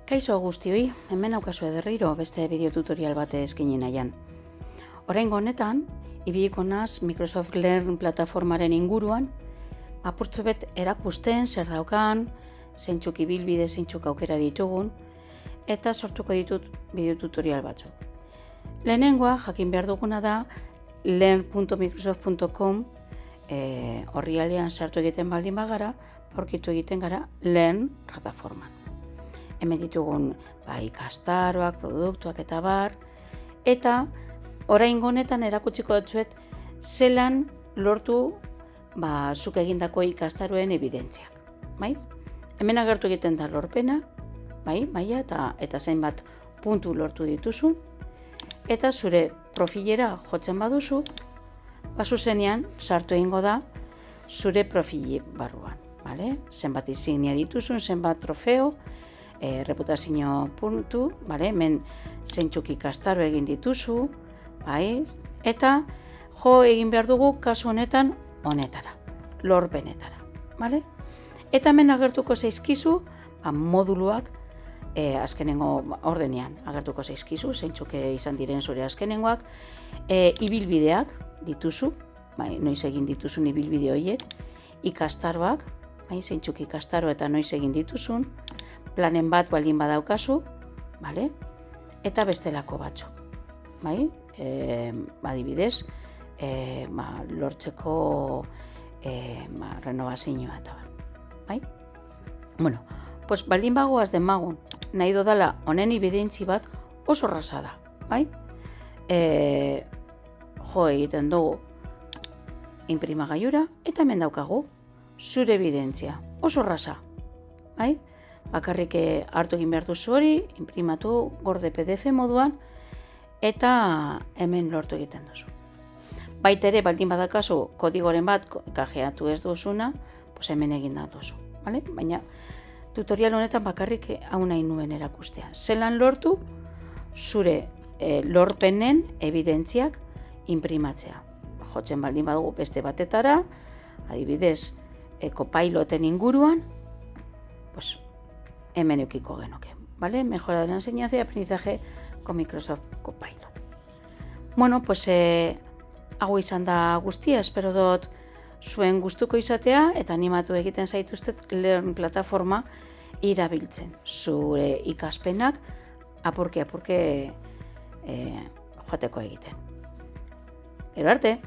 Kaixo guztioi, hemen aukazue berriro beste bideotutorial bat eskaini nahian. Oraingo honetan, ibiliko naz Microsoft Learn plataformaren inguruan, apurtxo bet erakusten zer daukan, zeintzuk ibilbide, zeintzuk aukera ditugun, eta sortuko ditut bideotutorial batzuk. Lehenengoa, jakin behar duguna da, learn.microsoft.com orrialdean sartu egiten baldin bagara, aurkitu egiten gara Learn plataforman. Hemen ditugun ikastaroak, produktuak eta bar, eta oraingo honetan erakutsiko dutzuet zelan lortu zuk egindako ikastaroen evidentziak. Hemen agertu egiten da lorpena, maila eta zenbat puntu lortu dituzu, eta zure profilera jotzen baduzu, zuzenean sartu egingo da zure profili barruan. Zenbat insignia dituzun, zenbat trofeo, reputazio puntu, hemen zeintzuk ikastaro egin dituzu, eta jo egin behar dugu kasu honetan honetara, lorpenetara. Eta hemen agertuko zaizkizu moduluak azkenengo ordenean agertuko zaizkizu, zeintzuk izan diren zure azkenengoak, ibilbideak dituzu, noiz egin dituzun ibilbide horiek, ikastaroak, zeintzuk ikastaro eta noiz egin dituzun, planen bat baldin badaukazu, eta bestelako batzuk. Adibidez, lortzeko renovazioa eta bat. Baldin bagoaz demagun, nahi dodala honen evidentzi bat oso erraza da. Jo egiten dugu inprimagailura eta hemen daukagu zure evidentzia. Oso erraza. Bakarrik hartu egin behar duzu hori, inprimatu gorde PDF moduan, eta hemen lortu egiten duzu. Baita ere, baldin badakazu kodigoren bat kajeatu ez duzuna, hemen egin da duzu. Baina tutorial honetan bakarrik hau nahi nuen erakustea. Zelan lortu zure lorpenen evidentziak inprimatzea. Jotzen baldin badugu beste batetara, adibidez, Copiloten inguruan, hemen eukiko genuke. Mejora de la enseñanza y aprendizaje con Microsoft Copilot. Hau izan da guztia, espero dut zuen gustuko izatea eta animatu egiten zaituztet Learn plataforma irabiltzen. Zure ikaspenak apurke joateko egiten. Gero arte!